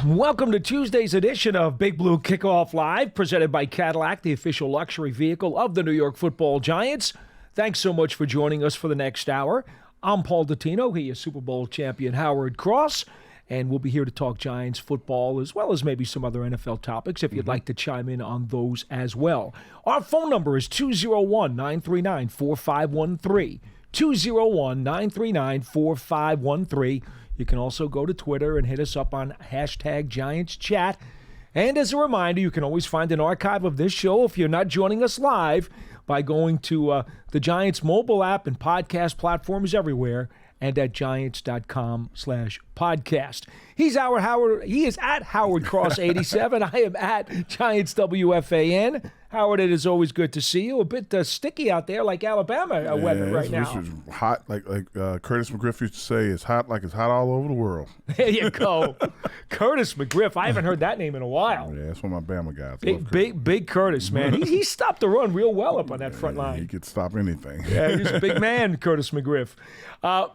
Welcome to Tuesday's edition of Big Blue Kickoff Live, presented by Cadillac, the official luxury vehicle of the New York Football Giants. Thanks so much for joining us for the next hour. I'm Paul Dottino. He is Super Bowl champion Howard Cross, and we'll be here to talk Giants football as well as maybe some other NFL topics if you'd like to chime in on those as well. Our phone number is 201-939-4513. 201-939-4513. You can also go to Twitter and hit us up on #GiantsChat. And as a reminder, you can always find an archive of this show if you're not joining us live by going to the Giants mobile app and podcast platforms everywhere and at giants.com/podcast. He is at Howard Cross 87. I am at Giants WFAN. Howard, it is always good to see you. A bit sticky out there like Alabama weather right now. This is hot, like Curtis McGriff used to say, it's hot all over the world. There you go. Curtis McGriff. I haven't heard that name in a while. Yeah, that's one of my Bama guys. Big Curtis, man. He stopped the run real well up on that front line. He could stop anything. Yeah, he's a big man, Curtis McGriff.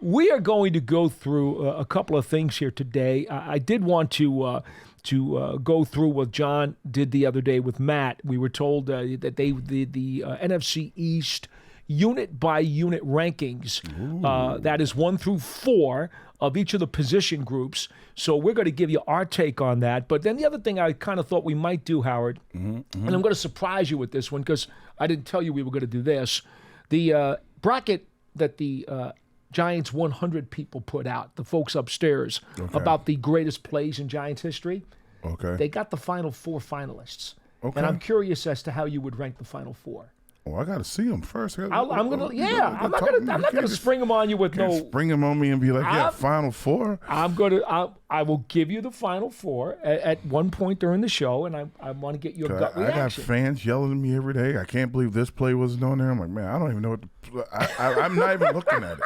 We are going to go through a couple of things here today. I did want to go through what John did the other day with Matt. We were told that the NFC East unit-by-unit rankings, that is 1 through 4 of each of the position groups. So we're going to give you our take on that. But then the other thing I kind of thought we might do, Howard, and I'm going to surprise you with this one because I didn't tell you we were going to do this. The bracket that the Giants 100 people put out, the folks upstairs, about the greatest plays in Giants history. Okay. They got the final 4 finalists. Okay. And I'm curious as to how you would rank the final 4. Oh, I got to see them first. I'm not gonna spring them on you with no. Spring them on me and be like, final 4. I will give you the final 4 at one point during the show, and I want to get your gut reaction. I got fans yelling at me every day. I can't believe this play wasn't on there. I'm like, man, I don't even know what I'm not even looking at it.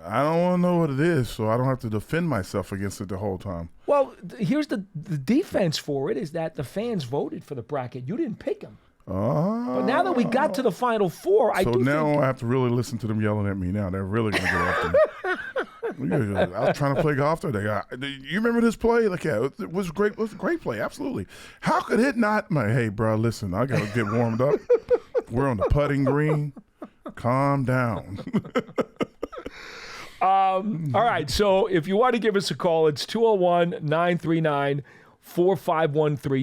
I don't want to know what it is, so I don't have to defend myself against it the whole time. Well, here's the defense for it is that the fans voted for the bracket. You didn't pick them. But now that we got to the final 4, I have to really listen to them yelling at me now. They're really going to get after me. I was trying to play golf today. You remember this play? Like, yeah, it was great. It was a great play. Absolutely. How could it not? Hey, bro, listen, I got to get warmed up. We're on the putting green. Calm down. All right, so if you want to give us a call, it's 201-939-4513,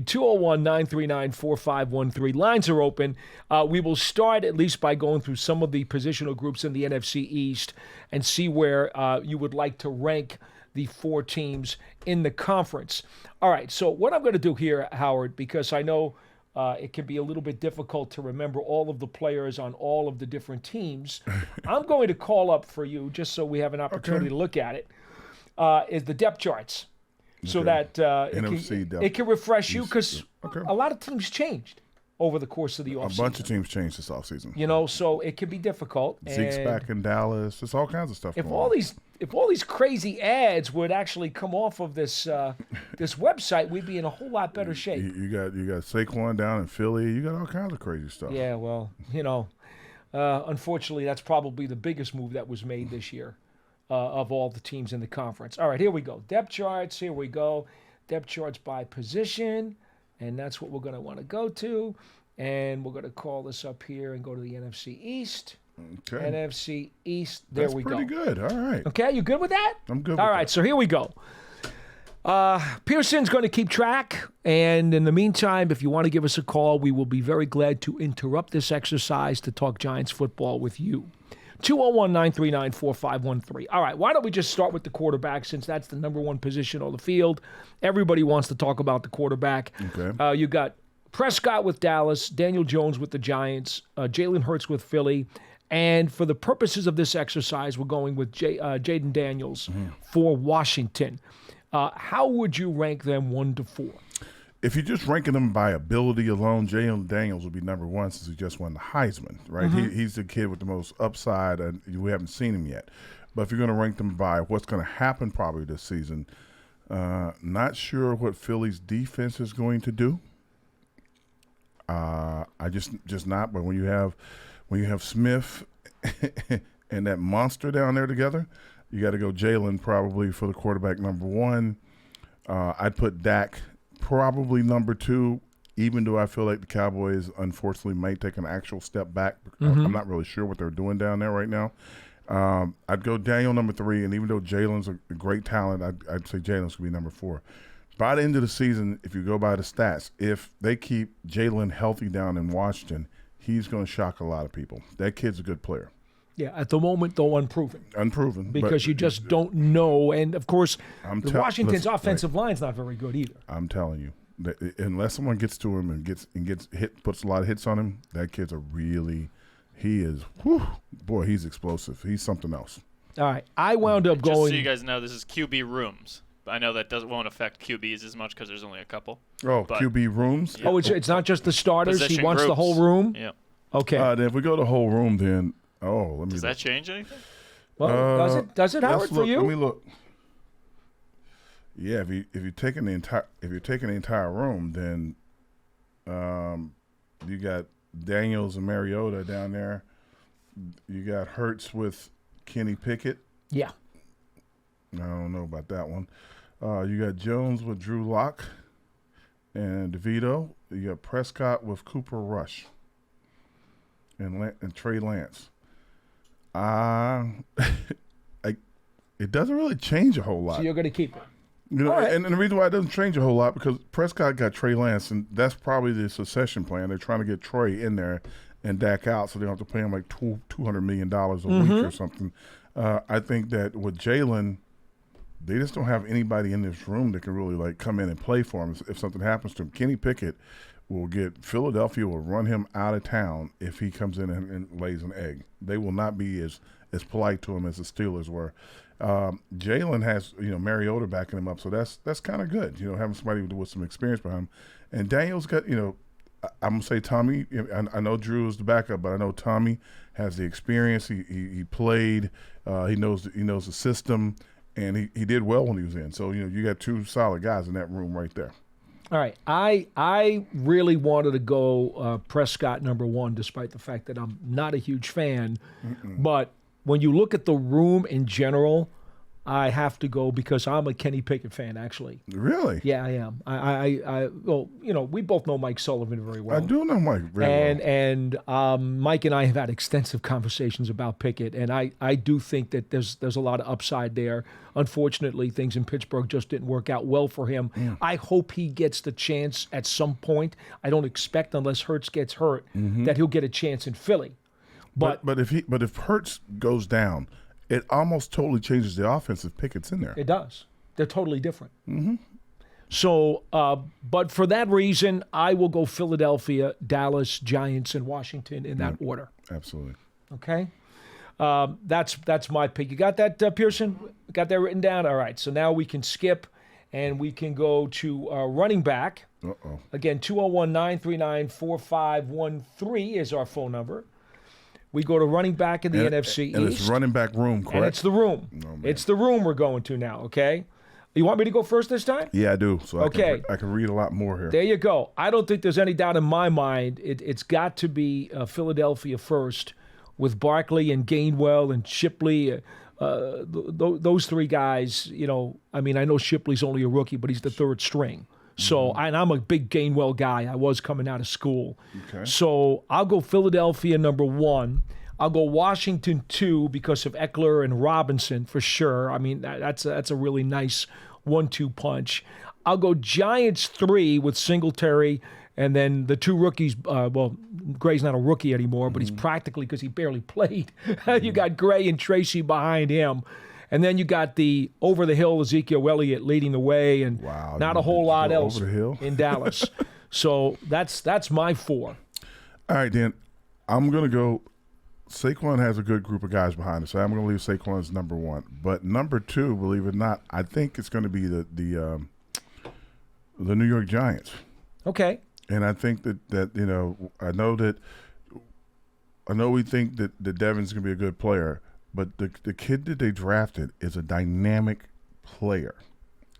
201-939-4513. Lines are open. We will start at least by going through some of the positional groups in the NFC East and see where you would like to rank the 4 teams in the conference. All right, so what I'm going to do here, Howard, because I know it can be a little bit difficult to remember all of the players on all of the different teams. I'm going to call up for you, just so we have an opportunity to look at it, is the depth charts. So that it can refresh you, because a lot of teams changed over the course of the offseason. A bunch of teams changed this offseason. So it can be difficult. Zeke's back in Dallas. There's all kinds of stuff going on. If all these crazy ads would actually come off of this this website, we'd be in a whole lot better shape. You got Saquon down in Philly. You got all kinds of crazy stuff. Yeah, well, unfortunately, that's probably the biggest move that was made this year of all the teams in the conference. All right, here we go. Depth charts. Here we go. Depth charts by position, and that's what we're going to want to go to. And we're going to call this up here and go to the NFC East. Okay. NFC East. There we go. That's pretty good. All right. Okay, you good with that? I'm good with that. All right, so here we go. Pearson's going to keep track, and in the meantime, if you want to give us a call, we will be very glad to interrupt this exercise to talk Giants football with you. 201-939-4513. All right, why don't we just start with the quarterback, since that's the number 1 position on the field. Everybody wants to talk about the quarterback. Okay. You got Prescott with Dallas, Daniel Jones with the Giants, Jalen Hurts with Philly, and for the purposes of this exercise, we're going with Jaden Daniels for Washington. How would you rank them 1 to 4? If you're just ranking them by ability alone, Jalen Daniels would be number 1 since he just won the Heisman, right? He's the kid with the most upside, and we haven't seen him yet. But if you're going to rank them by what's going to happen probably this season, not sure what Philly's defense is going to do. I just not. But when you have Smith and that monster down there together, you got to go Jalen probably for the quarterback number 1. I'd put Dak probably number 2, even though I feel like the Cowboys unfortunately might take an actual step back. I'm not really sure what they're doing down there right now. I'd go Daniel number 3, and even though Jalen's a great talent, I'd say Jalen's going to be number 4. By the end of the season, if you go by the stats, if they keep Jalen healthy down in Washington, he's going to shock a lot of people. That kid's a good player. Yeah, at the moment, though, unproven. Unproven. Because you just don't know. And, of course, Washington's offensive line's not very good either. I'm telling you, that unless someone gets to him and gets hit, puts a lot of hits on him, that kid's he's explosive. He's something else. All right. I wound up going. Just so you guys know, this is QB rooms. I know that won't affect QBs as much because there's only a couple. Oh, but, QB rooms? Yeah. Oh, it's not just the starters. Position he wants groups. The whole room? Yeah. Okay. Then if we go to whole room, then does that change anything? Well, does it Howard for you? Let me look. Yeah, if you're taking the entire room, then you got Daniels and Mariota down there. You got Hurts with Kenny Pickett. Yeah. I don't know about that one. You got Jones with Drew Lock and DeVito. You got Prescott with Cooper Rush and Trey Lance. It doesn't really change a whole lot. So you're going to keep it. Right. And the reason why it doesn't change a whole lot because Prescott got Trey Lance, and that's probably the succession plan. They're trying to get Trey in there and Dak out, so they don't have to pay him like $200 million a week or something. I think that with Jalen, they just don't have anybody in this room that can really like come in and play for him if something happens to him. Kenny Pickett Philadelphia will run him out of town if he comes in and lays an egg. They will not be as polite to him as the Steelers were. Jalen has, Mariota backing him up, so that's kind of good, having somebody with some experience behind him. And Daniel's got, I'm going to say Tommy, I know Drew is the backup, but I know Tommy has the experience. He played, he knows the system, and he did well when he was in. So, you got 2 solid guys in that room right there. All right. I really wanted to go Prescott number 1, despite the fact that I'm not a huge fan. But when you look at the room in general, I have to go because I'm a Kenny Pickett fan, actually. Really? Yeah, I am. Well, we both know Mike Sullivan very well. I do know Mike very well. And Mike and I have had extensive conversations about Pickett, and I do think that there's a lot of upside there. Unfortunately, things in Pittsburgh just didn't work out well for him. Yeah. I hope he gets the chance at some point. I don't expect, unless Hurts gets hurt, that he'll get a chance in Philly. But if Hurts goes down, it almost totally changes the offense if Pickett's in there. It does. They're totally different. So, but for that reason, I will go Philadelphia, Dallas, Giants, and Washington in that order. Absolutely. Okay? That's my pick. You got that, Pearson? Got that written down? All right. So now we can skip, and we can go to running back. Uh-oh. Again, 201-939-4513 is our phone number. We go to running back in the NFC East. And it's running back room, correct? And it's the room. Oh, it's the room we're going to now, okay? You want me to go first this time? Yeah, I do. So okay. I can read a lot more here. There you go. I don't think there's any doubt in my mind. It's got to be Philadelphia first with Barkley and Gainwell and Shipley. Those 3 guys, I know Shipley's only a rookie, but he's the 3rd string. So, and I'm a big Gainwell guy. I was coming out of school. Okay. So I'll go Philadelphia number 1. I'll go Washington 2 because of Eckler and Robinson for sure. I mean, that's a really nice 1-2 punch. I'll go Giants 3 with Singletary, and then the 2 rookies. Gray's not a rookie anymore, but he's practically, because he barely played. You got Gray and Tracy behind him. And then you got the over-the-hill Ezekiel Elliott leading the way, and not a whole lot else in Dallas. So that's my 4. All right, Dan. I'm going to go – Saquon has a good group of guys behind us, so I'm going to leave Saquon as number 1. But number 2, believe it or not, I think it's going to be the New York Giants. Okay. And I think that I know we think that Devin's going to be a good player, but the kid that they drafted is a dynamic player.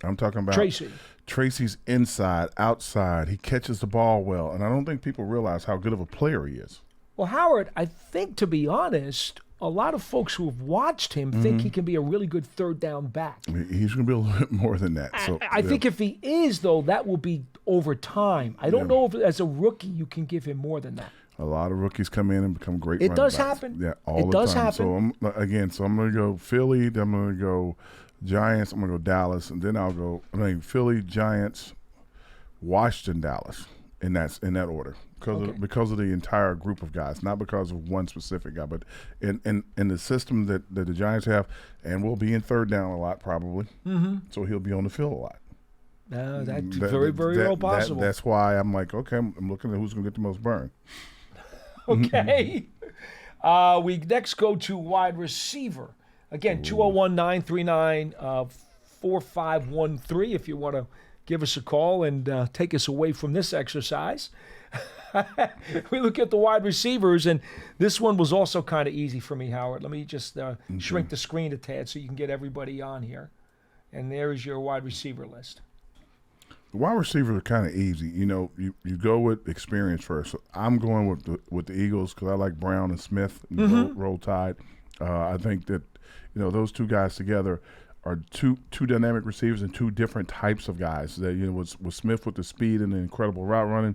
I'm talking about Tracy. Tracy's inside, outside. He catches the ball well, and I don't think people realize how good of a player he is. Well, Howard, I think, to be honest, a lot of folks who have watched him think he can be a really good third down back. He's going to be a little bit more than that. So I think if he is, though, that will be over time. I don't know if as a rookie you can give him more than that. A lot of rookies come in and become great. It does backs. happen. Yeah, all it the does time. happen. So I'm going to go Philly. Then I'm going to go Giants. I'm going to go Dallas, and then I'll go. Philly, Giants, Washington, Dallas, in that order because of the entire group of guys, not because of one specific guy, but in the system that the Giants have, and we'll be in third down a lot probably. So he'll be on the field a lot. That's very well possible. That's why I'm like, okay, I'm looking at who's going to get the most burn. Okay. We next go to wide receiver. Again, 201-939-4513 if you want to give us a call and take us away from this exercise. We look at the wide receivers, and this one was also kind of easy for me, Howard. Let me just shrink the screen a tad so you can get everybody on here. And there is your wide receiver list. The wide receivers are kind of easy. You go with experience first. So I'm going with the Eagles because I like Brown and Smith and Roll Tide. I think that those two guys together are two dynamic receivers and two different types of guys. That with Smith with the speed and the incredible route running,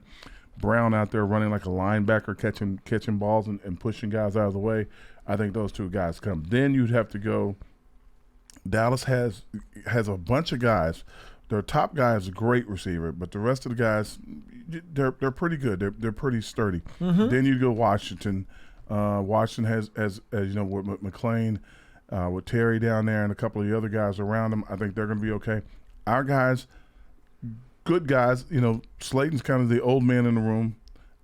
Brown out there running like a linebacker, catching balls and pushing guys out of the way. I think those two guys come. Then you'd have to go. Dallas has a bunch of guys. Their top guy is a great receiver, but the rest of the guys, they're pretty good. They're pretty sturdy. Then you go Washington. Washington has with McClain, with Terry down there, and a couple of the other guys around them. I think they're going to be okay. Our guys, good guys. Slayton's kind of the old man in the room,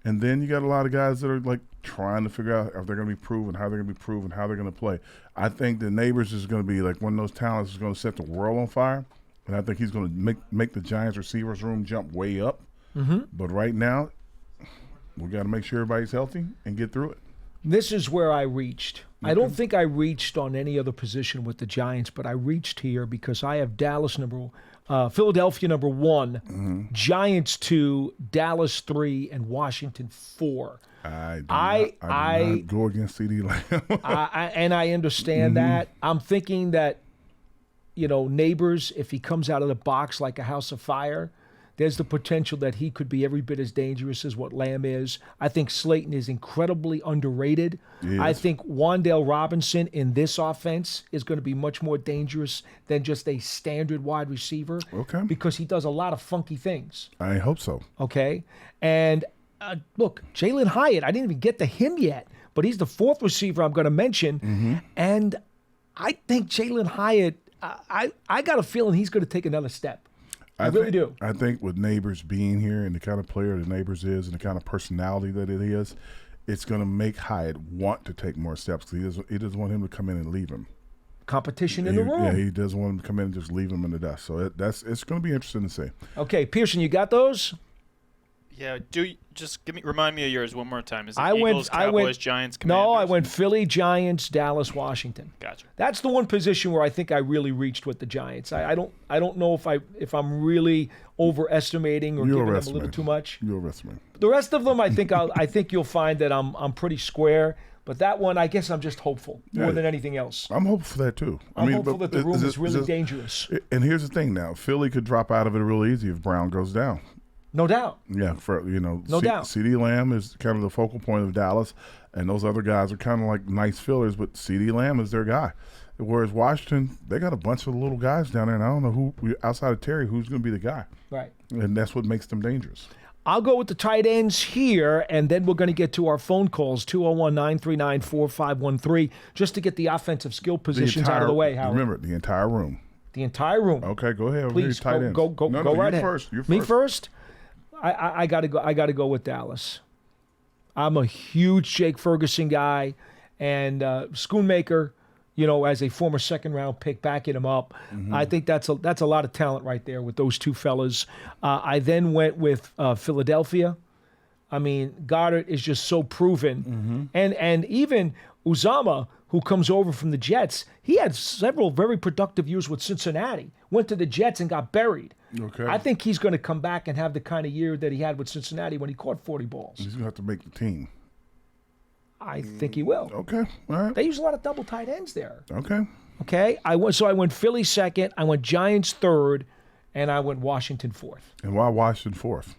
and then you got a lot of guys that are like trying to figure out if they're going to be proven, how they're going to be proven, how they're going to play. I think the Neighbors is going to be like one of those talents that's going to set the world on fire. And I think he's going to make the Giants receivers room jump way up. But right now, we got to make sure everybody's healthy and get through it. This is where I reached. Okay. I don't think I reached on any other position with the Giants, but I reached here because I have Philadelphia number 1, Giants 2, Dallas 3, and Washington 4. I do not go against CD Lamb. And I understand that. I'm thinking that, Neighbors, if he comes out of the box like a house of fire, there's the potential that he could be every bit as dangerous as what Lamb is. I think Slayton is incredibly underrated. I think Wan'Dale Robinson in this offense is going to be much more dangerous than just a standard wide receiver. Okay. Because he does a lot of funky things. I hope so. Okay. And look, Jalen Hyatt, I didn't even get to him yet, but he's the 4th receiver I'm going to mention. And I think Jalen Hyatt, I got a feeling he's going to take another step. I really do. I think with Neighbors being here and the kind of player that Neighbors is and the kind of personality that it is, it's going to make Hyatt want to take more steps because he doesn't want him to come in and leave him. Competition in the room. Yeah, he doesn't want him to come in and just leave him in the dust. So it's going to be interesting to see. Okay, Pearson, you got those? Yeah, remind me of yours one more time. Is it Eagles, Cowboys, Giants, Commanders? No, I went Philly, Giants, Dallas, Washington. Gotcha. That's the one position where I think I really reached with the Giants. I don't know if I'm really overestimating or giving them a little too much. You'll rest me. The rest of them, I think you'll find that I'm pretty square. But that one, I guess I'm just hopeful more than anything else. I'm hopeful for that too. I'm hopeful that the room is really dangerous. And here's the thing now: Philly could drop out of it real easy if Brown goes down. No doubt. Yeah, no doubt. CD Lamb is kind of the focal point of Dallas, and those other guys are kind of like nice fillers, but CD Lamb is their guy. Whereas Washington, they got a bunch of little guys down there, and I don't know who, outside of Terry, who's going to be the guy. Right. And that's what makes them dangerous. I'll go with the tight ends here, and then we're going to get to our phone calls, 201-939-4513, just to get the offensive skill positions out of the way, Howard. Remember, the entire room. The entire room. Okay, go ahead. Please, tight ends. Go right ahead. First. You're first. Me first? I got to go. I got to go with Dallas. I'm a huge Jake Ferguson guy, and Schoonmaker, as a former second-round pick, backing him up. I think that's a lot of talent right there with those two fellas. I then went with Philadelphia. I mean, Goddard is just so proven, and even Uzama, who comes over from the Jets, he had several very productive years with Cincinnati. Went to the Jets and got buried. Okay. I think he's going to come back and have the kind of year that he had with Cincinnati when he caught 40 balls. He's going to have to make the team. I think he will. Okay, all right. They use a lot of double tight ends there. Okay. I went Philly second, I went Giants third, and I went Washington fourth. And why Washington fourth?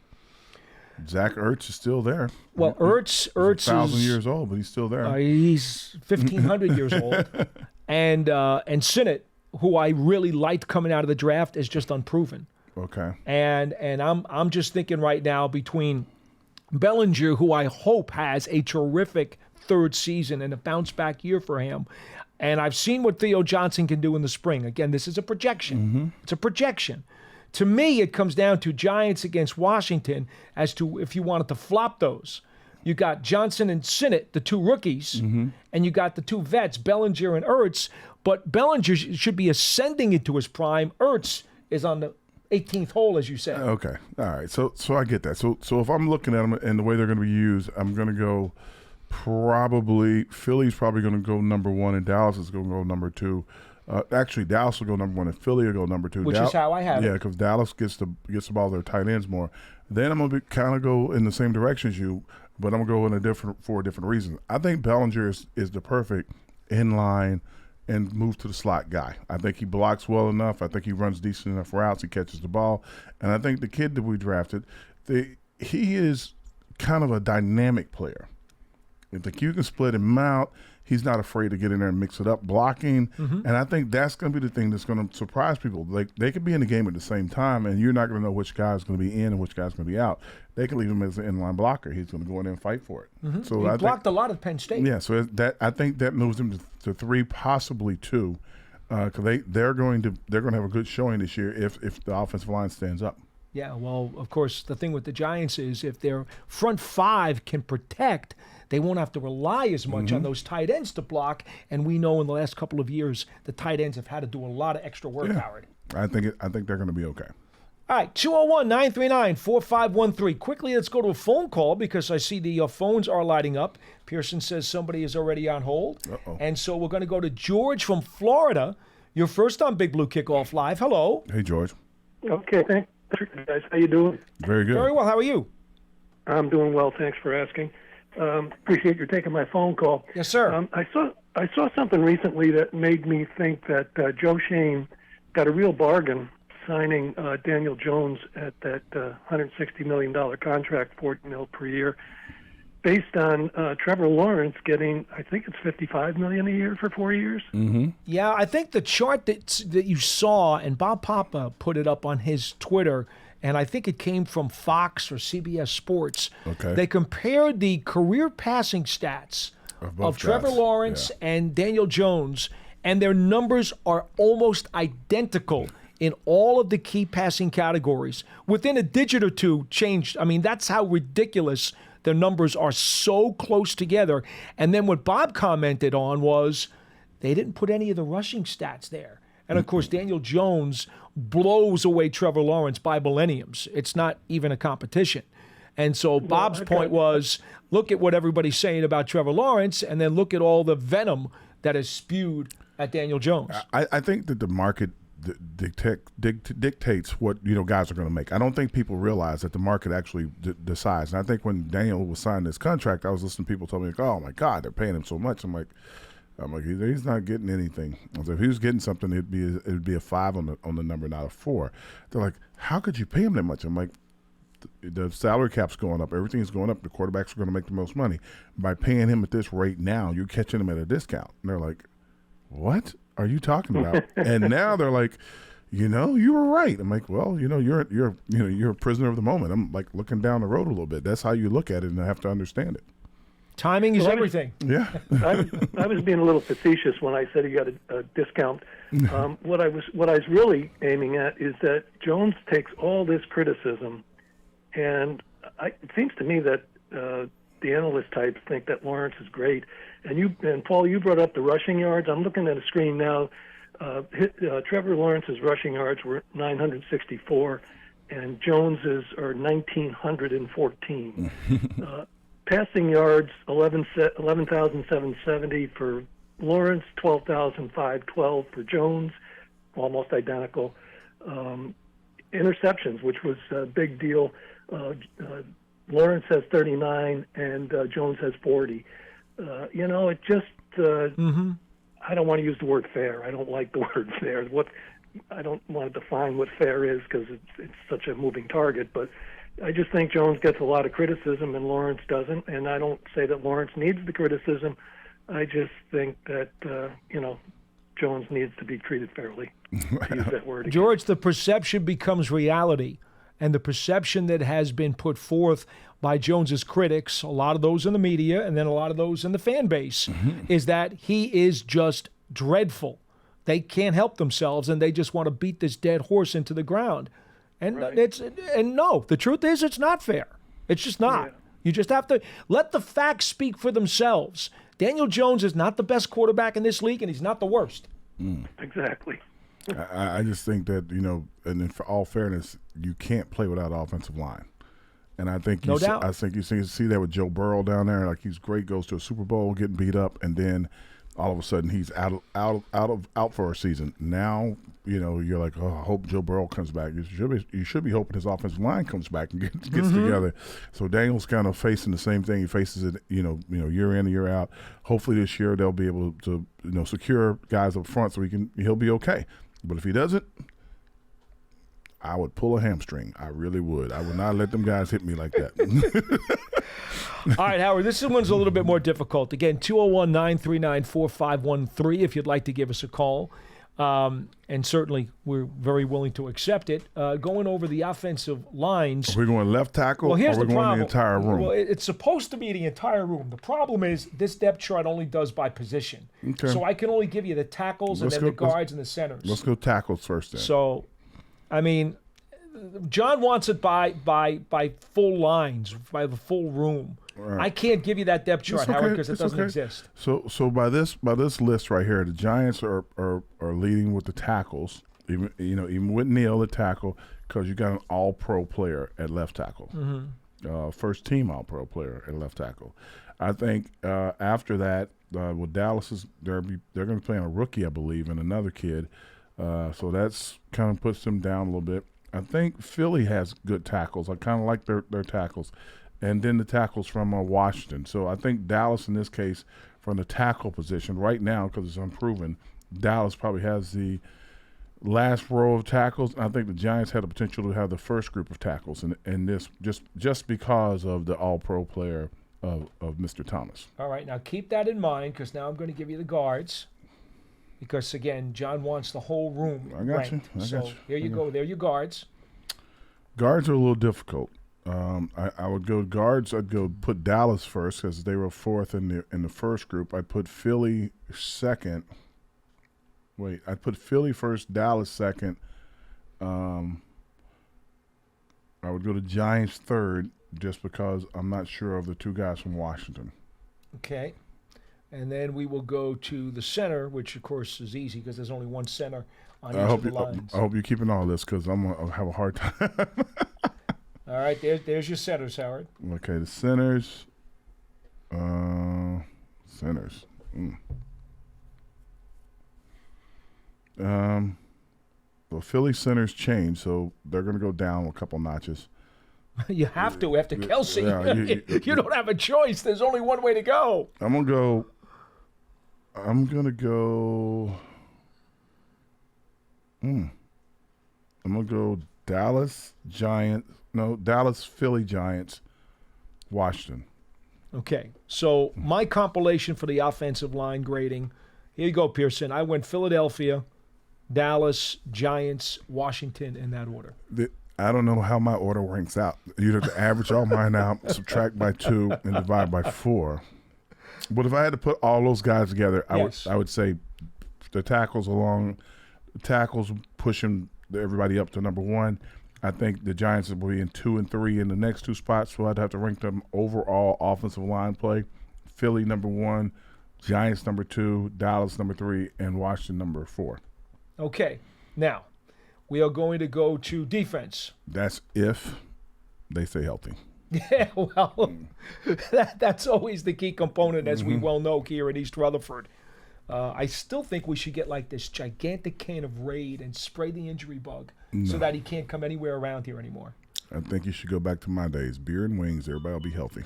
Zach Ertz is still there. Well, Ertz he's 1,000 years old, but he's still there. He's 1,500 years old, and Sinnott, who I really liked coming out of the draft, is just unproven. Okay. And I'm just thinking right now between Bellinger, who I hope has a terrific third season and a bounce back year for him. And I've seen what Theo Johnson can do in the spring. Again, this is a projection. Mm-hmm. It's a projection. To me, it comes down to Giants against Washington as to if you wanted to flop those. You got Johnson and Sinnott, the two rookies, and you got the two vets, Bellinger and Ertz. But Bellinger should be ascending into his prime. Ertz is on the 18th hole, as you said. Okay. All right. So I get that. So if I'm looking at them and the way they're going to be used, I'm going to go probably Philly's probably going to go number one, and Dallas is going to go number two. Actually, Dallas will go number one, and Philly will go number two. Which is how I have it. Yeah, because Dallas gets the ball their tight ends more. Then I'm going to kind of go in the same direction as you, but I'm going to go for a different reason. I think Bellinger is the perfect inline and move to the slot guy. I think he blocks well enough. I think he runs decent enough routes. He catches the ball. And I think the kid that we drafted, he is kind of a dynamic player. I think you can split him out. He's not afraid to get in there and mix it up, blocking. And I think that's going to be the thing that's going to surprise people. Like, they could be in the game at the same time, and you're not going to know which guy's going to be in and which guy's going to be out. They can leave him as an inline blocker. He's going to go in there and fight for it. So he blocked a lot at Penn State. Yeah, so I think that moves him to three, possibly two, because they're going to have a good showing this year if the offensive line stands up. Yeah, well, of course, the thing with the Giants is if their front five can protect, they won't have to rely as much on those tight ends to block. And we know in the last couple of years, the tight ends have had to do a lot of extra work, Howard. I think they're going to be okay. All right, 201-939-4513. Quickly, let's go to a phone call because I see the phones are lighting up. Pearson says somebody is already on hold. Uh-oh. And so we're going to go to George from Florida. You're first on Big Blue Kickoff Live. Hello. Hey, George. Okay, thanks, guys. How you doing? Very good. Very well. How are you? I'm doing well. Thanks for asking. Appreciate you taking my phone call. Yes, sir. I saw something recently that made me think that Joe Shane got a real bargain signing Daniel Jones at that $160 million contract, $40 million per year, based on Trevor Lawrence getting, I think it's $55 million a year for 4 years. Mm-hmm. Yeah, I think the chart that you saw, and Bob Papa put it up on his Twitter, and I think it came from Fox or CBS Sports. Okay. They compared the career passing stats of Trevor Lawrence and Daniel Jones, and their numbers are almost identical in all of the key passing categories. Within a digit or two changed. I mean, that's how ridiculous their numbers are, so close together. And then what Bob commented on was they didn't put any of the rushing stats there. And, of course, Daniel Jones blows away Trevor Lawrence by millenniums. It's not even a competition. And so Bob's point was, look at what everybody's saying about Trevor Lawrence, and then look at all the venom that is spewed at Daniel Jones. I think that the market dictates what guys are going to make. I don't think people realize that the market actually decides. And I think when Daniel was signing this contract, I was listening to people tell me, like, "Oh my God, they're paying him so much." I'm like, he's not getting anything. If he was getting something, it'd be a 5 on the number, not a 4. They're like, "How could you pay him that much?" I'm like, the salary cap's going up, everything's going up. The quarterbacks are going to make the most money. By paying him at this rate now, you're catching him at a discount. And they're like, "What are you talking about?" And now they're like, you were right. I'm like, well, you're a prisoner of the moment. I'm like looking down the road a little bit. That's how you look at it, and I have to understand it. Timing is everything. Yeah. I was being a little facetious when I said he got a discount. What I was really aiming at is that Jones takes all this criticism, and it seems to me that the analyst types think that Lawrence is great. And Paul, you brought up the rushing yards. I'm looking at a screen now. Trevor Lawrence's rushing yards were 964, and Jones's are 1,914. Passing yards 11,770 for Lawrence, 12,512 for Jones, almost identical. Interceptions, which was a big deal. Lawrence has 39 and Jones has 40. it just. I don't want to use the word fair. I don't like the word fair. I don't want to define what fair is because it's such a moving target. But I just think Jones gets a lot of criticism and Lawrence doesn't. And I don't say that Lawrence needs the criticism. I just think that Jones needs to be treated fairly. To use that word again. George, the perception becomes reality. And the perception that has been put forth by Jones's critics, a lot of those in the media and then a lot of those in the fan base, is that he is just dreadful. They can't help themselves, and they just want to beat this dead horse into the ground. And no, the truth is it's not fair. It's just not. Yeah. You just have to let the facts speak for themselves. Daniel Jones is not the best quarterback in this league, and he's not the worst. Exactly. I just think that, and for all fairness, you can't play without an offensive line. And I think you see that with Joe Burrow down there. Like, he's great, goes to a Super Bowl, getting beat up, and then all of a sudden he's out for a season. Now, you're like, oh, I hope Joe Burrow comes back. You should be hoping his offensive line comes back and gets together. So Daniel's kind of facing the same thing. He faces it, year in and year out. Hopefully this year they'll be able to, secure guys up front so he'll be okay. But if he doesn't, I would pull a hamstring. I really would. I would not let them guys hit me like that. All right, Howard, this one's a little bit more difficult. Again, 201-939-4513 if you'd like to give us a call. And certainly we're very willing to accept it. Going over the offensive lines. Are we going left tackle or we're going the entire room? Well, it's supposed to be the entire room. The problem is this depth chart only does by position. Okay. So I can only give you the tackles and then the guards and the centers. Let's go tackles first then. So, John wants it by full lines, by the full room. Right. I can't give you that depth chart, Howard, because it doesn't exist. So by this list right here, the Giants are leading with the tackles, even with Neal at tackle, because you got an All-Pro player at left tackle, first team All-Pro player at left tackle. I think after that, with Dallas they're going to be playing a rookie, I believe, and another kid. So that's kind of puts them down a little bit. I think Philly has good tackles. I kind of like their tackles. And then the tackles from Washington. So I think Dallas in this case, from the tackle position right now, because it's unproven, Dallas probably has the last row of tackles. I think the Giants had the potential to have the first group of tackles in this just because of the All-Pro player of Mr. Thomas. All right, now keep that in mind because now I'm going to give you the guards. Because, again, John wants the whole room ranked. So here you go. There are your guards. Guards are a little difficult. I would go guards. I'd go put Dallas first because they were fourth in the first group. I'd put Philly second. Wait, I'd put Philly first, Dallas second. I would go to Giants third just because I'm not sure of the two guys from Washington. Okay. And then we will go to the center, which, of course, is easy because there's only one center on each of the lines. I hope you're keeping all this because I'm going to have a hard time. All right, there's your centers, Howard. Okay, the centers. Well, Philly centers change, so they're going to go down a couple notches. You have to after Kelsey. Yeah, you don't have a choice. There's only one way to go. I'm going to go Dallas, Philly, Giants, Washington. Okay, so my compilation for the offensive line grading, here you go, Pearson. I went Philadelphia, Dallas, Giants, Washington in that order. I don't know how my order ranks out. You'd have to average all mine out, subtract by 2, and divide by 4. But if I had to put all those guys together, I would say the tackles pushing everybody up to number 1. I think the Giants will be in 2 and 3 in the next 2 spots, so I'd have to rank them overall offensive line play. Philly number 1, Giants number 2, Dallas number 3, and Washington number 4. Okay, now we are going to go to defense. That's if they stay healthy. Yeah, well, that's always the key component, as we well know here in East Rutherford. I still think we should get like this gigantic can of Raid and spray the injury bug so that he can't come anywhere around here anymore. I think you should go back to my days. Beer and wings, everybody will be healthy.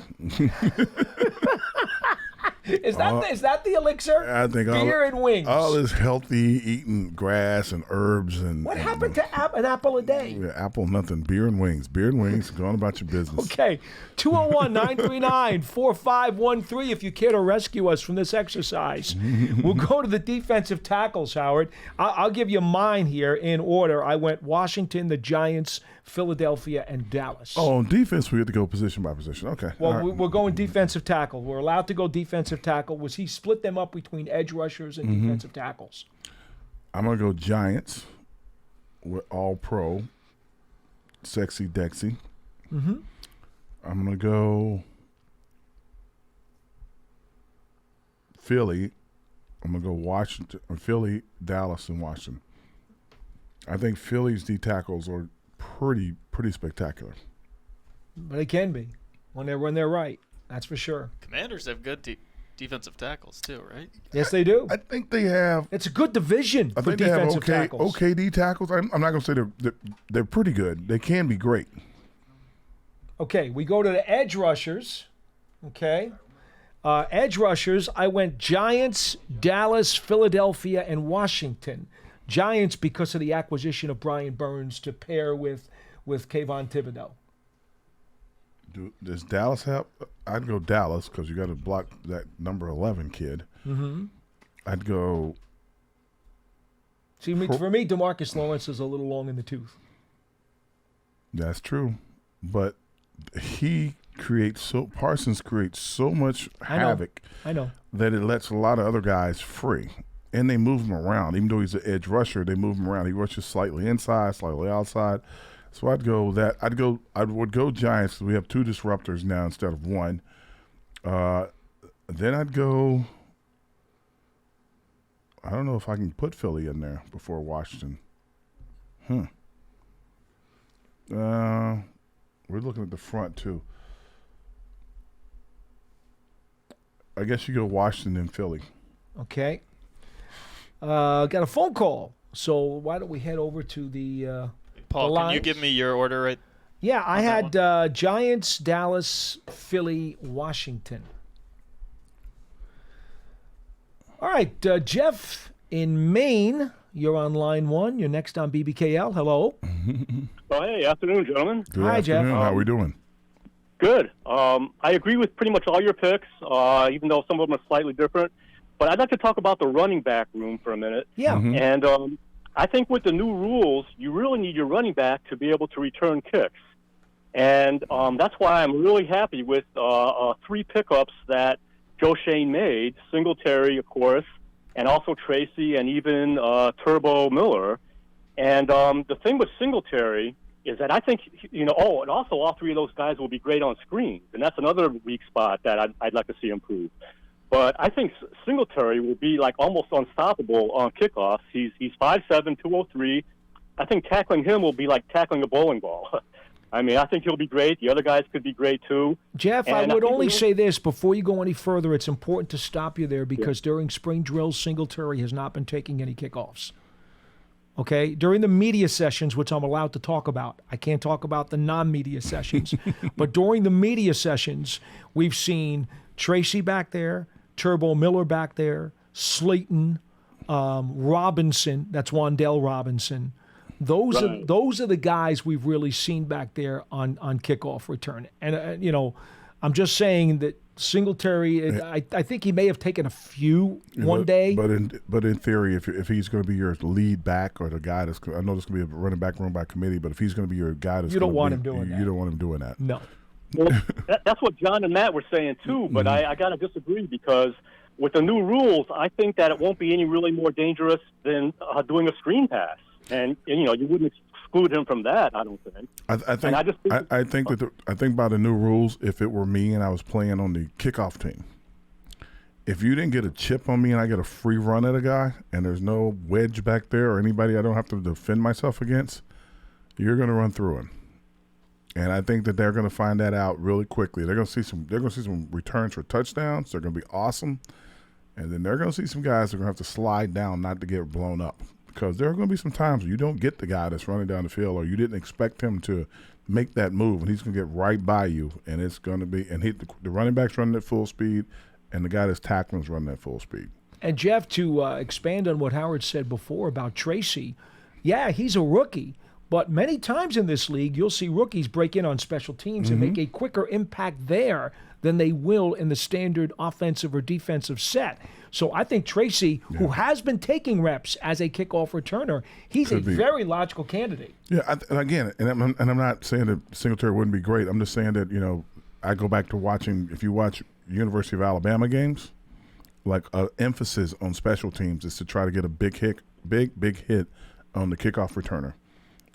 Is that the elixir? I think beer and wings. All this healthy eating grass and herbs and. What happened to an apple a day? Yeah, apple, nothing. Beer and wings. Beer and wings. Go on about your business. Okay, 201-939-4513 if you care to rescue us from this exercise. We'll go to the defensive tackles, Howard. I'll give you mine here in order. I went Washington, the Giants, Philadelphia, and Dallas. Oh, on defense, we had to go position by position. Okay. Well, right. we're going defensive tackle. We're allowed to go defensive tackle. Was he split them up between edge rushers and defensive tackles? I'm going to go Giants. We're all pro. Sexy Dexy. I'm going to go Philly. I'm going to go Washington, Philly, Dallas, and Washington. I think Philly's D tackles are pretty spectacular. But they can be when they're right. That's for sure. Commanders have good defensive tackles too, right? Yes, they do. I think they have. It's a good division I for think they have defensive tackles. okay D tackles. I'm not going to say they're pretty good. They can be great. Okay, we go to the edge rushers. Okay. Edge rushers, I went Giants, Dallas, Philadelphia, and Washington. Giants because of the acquisition of Brian Burns to pair with Kayvon Thibodeau. Does Dallas have? I'd go Dallas because you got to block that number 11 kid. I'd go. See, for me, DeMarcus Lawrence is a little long in the tooth. That's true, but Parsons creates so much havoc. I know that it lets a lot of other guys free. And they move him around. Even though he's an edge rusher, they move him around. He rushes slightly inside, slightly outside. So I would go Giants because we have two disruptors now instead of one. Then I'd go. I don't know if I can put Philly in there before Washington. We're looking at the front too. I guess you go Washington and Philly. Okay. Got a phone call, so why don't we head over to the Paul, the can you give me your order right? Yeah, I had Giants, Dallas, Philly, Washington. All right, Jeff in Maine, you're on line one. You're next on BBKL. Hello. Oh, hey, afternoon, gentlemen. Good Hi, afternoon. Jeff. How are we doing? Good. I agree with pretty much all your picks, even though some of them are slightly different. But I'd like to talk about the running back room for a minute. Yeah. And I think with the new rules, you really need your running back to be able to return kicks. And that's why I'm really happy with three pickups that Joe Shane made, Singletary, of course, and also Tracy and even Turbo Miller. And the thing with Singletary is that I think, and also all three of those guys will be great on screens. And that's another weak spot that I'd like to see improve. But I think Singletary will be like almost unstoppable on kickoffs. He's 5'7", 203. I think tackling him will be like tackling a bowling ball. I mean, I think he'll be great. The other guys could be great too. Jeff, I would only say this before you go any further. It's important to stop you there because during spring drills, Singletary has not been taking any kickoffs. Okay? During the media sessions, which I'm allowed to talk about, I can't talk about the non-media sessions, but during the media sessions, we've seen Tracy back there, Turbo Miller back there, Slayton, Robinson, that's Wan'Dale Robinson. Those are the guys we've really seen back there on kickoff return. And, I'm just saying that Singletary, I think he may have taken a few one day. But in theory, if he's going to be your lead back or the guy that's, I know there's going to be a running back room by committee, but if he's going to be your guy that's, you don't want him doing that. You don't want him doing that. No. Well, that's what John and Matt were saying too, but I got to disagree because with the new rules, I think that it won't be any really more dangerous than doing a screen pass, and you wouldn't exclude him from that. I don't think. I think by the new rules, if it were me and I was playing on the kickoff team, if you didn't get a chip on me and I get a free run at a guy and there's no wedge back there or anybody I don't have to defend myself against, you're going to run through him. And I think that they're going to find that out really quickly. They're going to see some returns for touchdowns. They're going to be awesome. And then they're going to see some guys that are going to have to slide down not to get blown up. Because there are going to be some times where you don't get the guy that's running down the field or you didn't expect him to make that move, and he's going to get right by you. And it's going to be – and the running back's running at full speed, and the guy that's tackling is running at full speed. And Jeff, to expand on what Howard said before about Tracy, yeah, he's a rookie, but many times in this league, you'll see rookies break in on special teams and make a quicker impact there than they will in the standard offensive or defensive set. So I think Tracy, who has been taking reps as a kickoff returner, he's a very logical candidate. Yeah, and again, I'm not saying that Singletary wouldn't be great. I'm just saying that, you know, I go back to watching, if you watch University of Alabama games, like an emphasis on special teams is to try to get a big hit on the kickoff returner.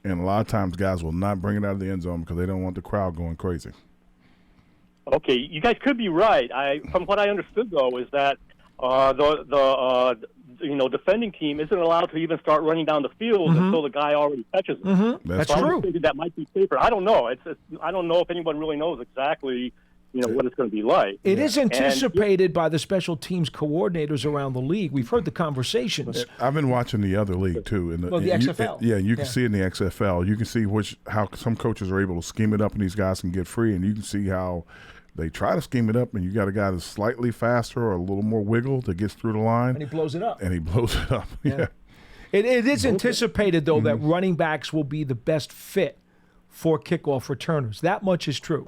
And a lot of times guys will not bring it out of the end zone because they don't want the crowd going crazy. Okay, you guys could be right. From what I understood, though, is that the defending team isn't allowed to even start running down the field until the guy already catches it. That's so true. I'm thinking that might be safer. I don't know. I don't know if anyone really knows exactly what it's going to be like. It is anticipated by the special teams coordinators around the league. We've heard the conversations. I've been watching the other league too. The XFL. You can see in the XFL. You can see how some coaches are able to scheme it up and these guys can get free, and you can see how they try to scheme it up, and you got a guy that's slightly faster or a little more wiggle that gets through the line. And he blows it up. Yeah. It is anticipated, though, that running backs will be the best fit for kickoff returners. That much is true.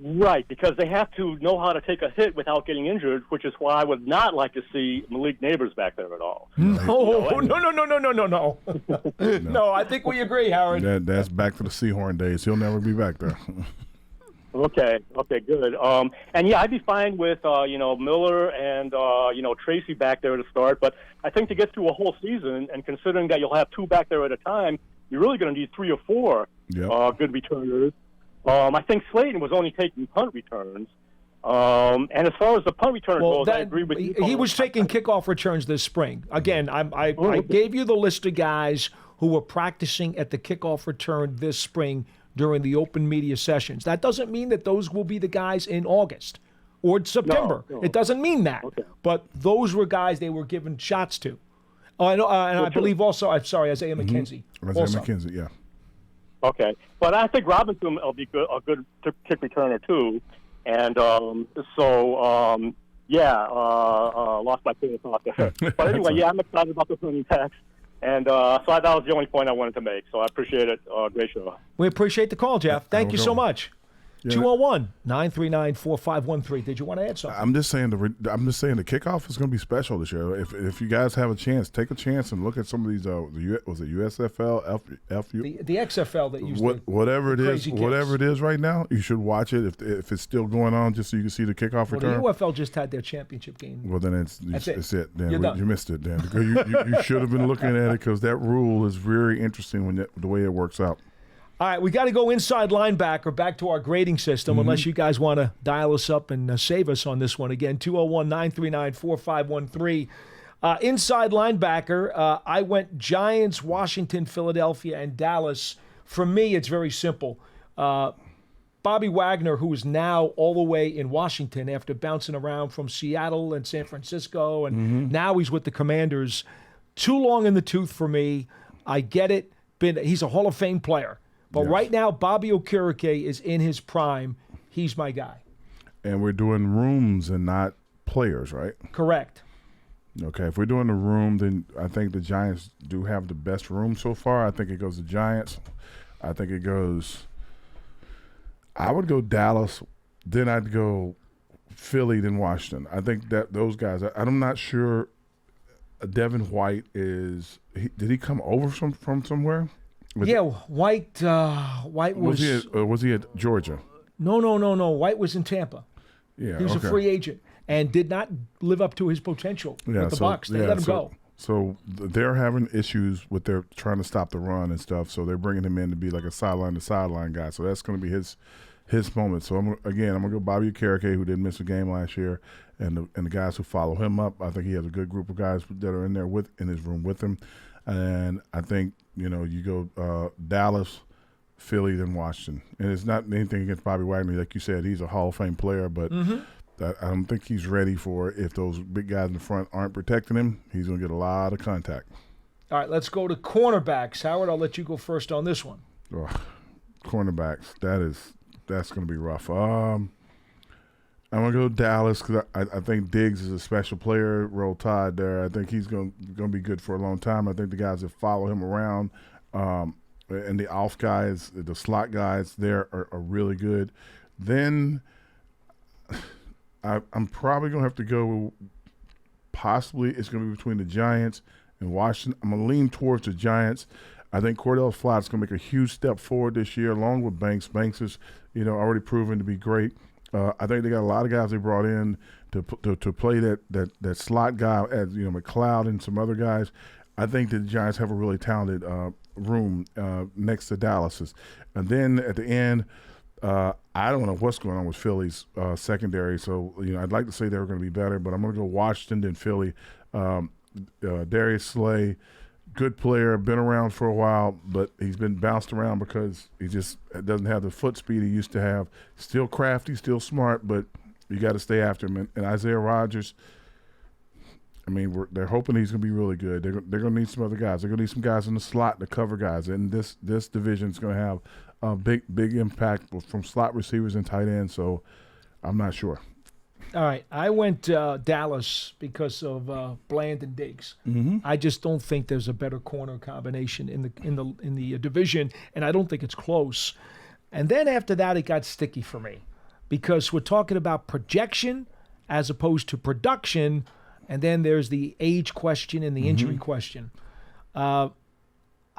Right, because they have to know how to take a hit without getting injured, which is why I would not like to see Malik Neighbors back there at all. No. No, I think we agree, Howard. That's back to the Seahorn days. He'll never be back there. Okay, good. And yeah, I'd be fine with Miller and Tracy back there to start. But I think to get through a whole season, and considering that you'll have two back there at a time, you're really going to need 3 or 4 good returners. I think Slayton was only taking punt returns. And as far as the punt returner goes, I agree with you. He was taking kickoff returns this spring. Again, I gave you the list of guys who were practicing at the kickoff return this spring during the open media sessions. That doesn't mean that those will be the guys in August or September. No. It doesn't mean that. Okay. But those were guys they were given shots to. I believe also, Isaiah McKenzie. Isaiah McKenzie, yeah. Okay. But I think Robinson will be a good kick returner, too. And lost my train of thought there. But anyway, I'm excited about the running backs. And so that was the only point I wanted to make. So I appreciate it. Great show. We appreciate the call, Jeff. Thank you so much. 201-939-4513. Did you want to add something? I'm just saying the kickoff is going to be special this year. If you guys have a chance, take a chance and look at some of these. Was it USFL, FU? The XFL that used whatever it is right now, you should watch it if it's still going on, just so you can see the kickoff return. The UFL just had their championship game. Well, then it's it. Dan, you missed it, Dan. You should have been looking at it because that rule is very interesting the way it works out. All right, we got to go inside linebacker, back to our grading system, unless you guys want to dial us up and save us on this one again. 201-939-4513. Inside linebacker, I went Giants, Washington, Philadelphia, and Dallas. For me, it's very simple. Bobby Wagner, who is now all the way in Washington after bouncing around from Seattle and San Francisco, and now he's with the Commanders. Too long in the tooth for me. I get it. He's a Hall of Fame player. But right now, Bobby Okereke is in his prime. He's my guy. And we're doing rooms and not players, right? Correct. Okay, if we're doing the room, then I think the Giants do have the best room so far. I think it goes to Giants. I think it goes – I would go Dallas, then I'd go Philly, then Washington. I think that those guys – I'm not sure Devin White is – did he come over from somewhere? White was he at Georgia? No. White was in Tampa. Yeah, he was a free agent and did not live up to his potential with the Bucs. They let him go. So they're having issues with their trying to stop the run and stuff. So they're bringing him in to be like a sideline to sideline guy. So that's going to be his moment. So I'm gonna go Bobby Okereke, who didn't miss a game last year, and the guys who follow him up. I think he has a good group of guys that are in his room with him, and I think. You go Dallas, Philly, then Washington. And it's not anything against Bobby Wagner. Like you said, he's a Hall of Fame player, but I don't think he's ready for if those big guys in the front aren't protecting him, he's going to get a lot of contact. All right, let's go to cornerbacks. Howard, I'll let you go first on this one. Cornerbacks, that's going to be rough. I'm going to go Dallas because I think Diggs is a special player. Roll Tide there. I think he's going to be good for a long time. I think the guys that follow him around and the off guys, the slot guys there are really good. Then I'm probably going to have to go possibly it's going to be between the Giants and Washington. I'm going to lean towards the Giants. I think Cordell Flott's going to make a huge step forward this year, along with Banks. Banks is, already proven to be great. I think they got a lot of guys they brought in to play that slot guy, as McLeod and some other guys. I think the Giants have a really talented room next to Dallas's. And then at the end, I don't know what's going on with Philly's secondary. So I'd like to say they were going to be better, but I'm going to go Washington then Philly. Darius Slay. Good player, been around for a while, but he's been bounced around because he just doesn't have the foot speed he used to have. Still crafty, still smart, but you got to stay after him. And Isaiah Rodgers, they're hoping he's going to be really good. They're going to need some other guys. They're going to need some guys in the slot to cover guys. And this division is going to have a big impact from slot receivers and tight ends. So I'm not sure. All right, I went Dallas because of Bland and Diggs. Mm-hmm. I just don't think there's a better corner combination in the division, and I don't think it's close. And then after that, it got sticky for me because we're talking about projection as opposed to production, and then there's the age question and the injury question.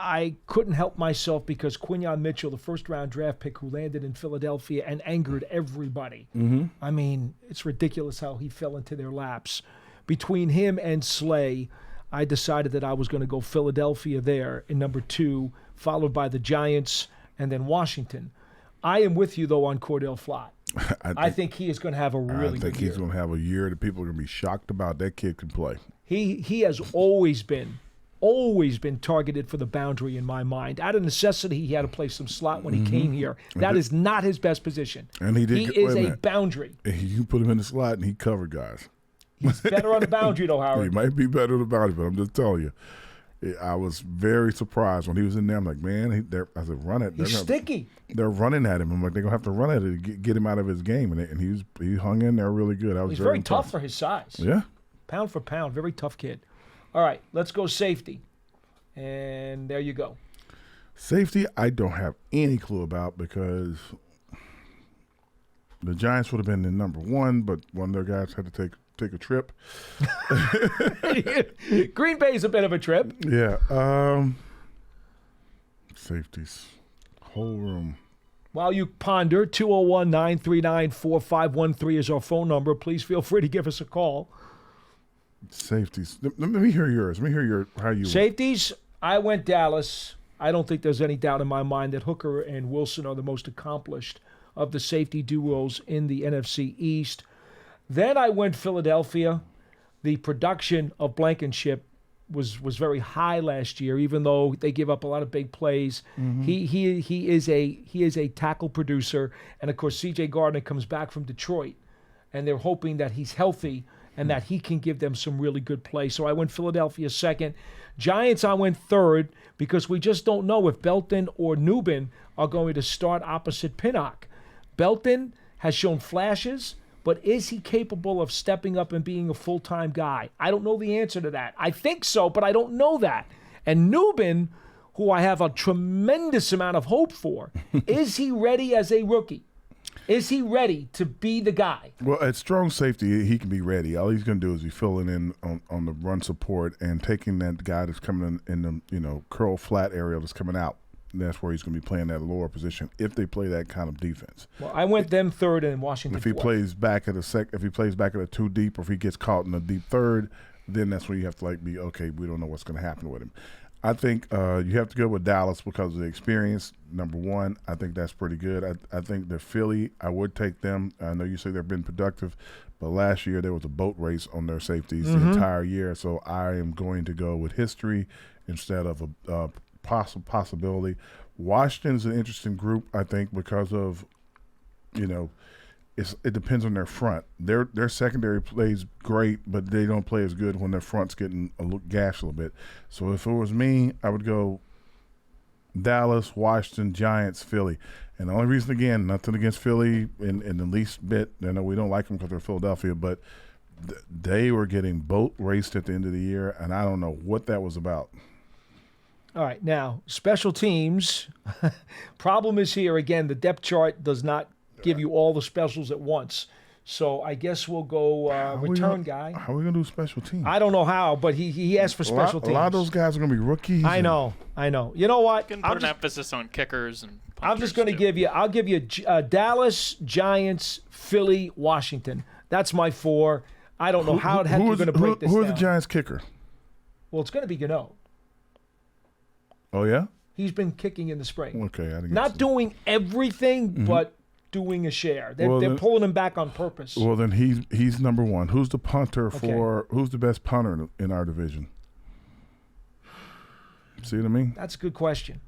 I couldn't help myself because Quinyon Mitchell, the first-round draft pick who landed in Philadelphia and angered everybody. Mm-hmm. It's ridiculous how he fell into their laps. Between him and Slay, I decided that I was going to go Philadelphia there in number 2, followed by the Giants and then Washington. I am with you, though, on Cordell Flott. I think he is going to have a really good year. I think he's going to have a year that people are going to be shocked about. That kid can play. He has always been targeted for the boundary in my mind. Out of necessity, he had to play some slot when he came here. That is not his best position. And he is a boundary. You put him in the slot, and he covered guys. He's better on the boundary, though, Howard. He might be better on the boundary, but I'm just telling you. I was very surprised when he was in there. I'm like, man, I said, run it. He's sticky. They're running at him. I'm like, they're going to have to run at it to get him out of his game. And he hung in there really good. He's very tough for his size. Yeah. Pound for pound, very tough kid. All right, let's go safety. And there you go. Safety, I don't have any clue about because the Giants would have been in number 1, but one of their guys had to take a trip. Green Bay's a bit of a trip. Yeah. Safeties. Whole room. While you ponder, 201-939-4513 is our phone number. Please feel free to give us a call. Safeties. Let me hear yours. Let me hear how you Safeties, I went Dallas. I don't think there's any doubt in my mind that Hooker and Wilson are the most accomplished of the safety duos in the NFC East. Then I went Philadelphia. The production of Blankenship was very high last year, even though they give up a lot of big plays. Mm-hmm. He is a tackle producer, and of course C.J. Gardner comes back from Detroit, and they're hoping that he's healthy and that he can give them some really good play. So I went Philadelphia second. Giants, I went third because we just don't know if Belton or Nubin are going to start opposite Pinnock. Belton has shown flashes, but is he capable of stepping up and being a full-time guy? I don't know the answer to that. I think so, but I don't know that. And Nubin, who I have a tremendous amount of hope for, is he ready as a rookie? Is he ready to be the guy? Well, at strong safety, he can be ready. All he's going to do is be filling in on the run support and taking that guy that's coming in the curl flat area that's coming out. That's where he's going to be playing that lower position if they play that kind of defense. Well, I went them third and Washington If he fourth. plays back at if he plays back at a 2 deep, or if he gets caught in a deep third, then that's where you have to be okay. We don't know what's going to happen with him. I think you have to go with Dallas because of the experience. Number 1, I think that's pretty good. I think the Philly, I would take them. I know you say they've been productive, but last year there was a boat race on their safeties the entire year. So I am going to go with history instead of a possibility. Washington's an interesting group, I think, because of, it depends on their front. Their secondary plays great, but they don't play as good when their front's getting gashed a little bit. So if it was me, I would go Dallas, Washington, Giants, Philly. And the only reason, again, nothing against Philly in the least bit. I know we don't like them because they're Philadelphia, but they were getting boat raced at the end of the year, and I don't know what that was about. All right, now, special teams. Problem is here, again, the depth chart does not give you all the specials at once. So I guess we'll go return guy. How are we going to do special teams? I don't know how, but he asked for special teams. A lot of those guys are going to be rookies. I know. You know what? You can put an emphasis on kickers and punters. I'm just going to give you – I'll give you Dallas, Giants, Philly, Washington. That's my 4. I don't know how the heck you're going to break this down. Who are the Giants' kicker? Well, it's going to be Gano. Oh, yeah? He's been kicking in the spring. Okay. I didn't Not doing everything, but doing a share. They're pulling him back on purpose. Well, then he's number 1. Who's the punter for – who's the best punter in our division? See what I mean? That's a good question.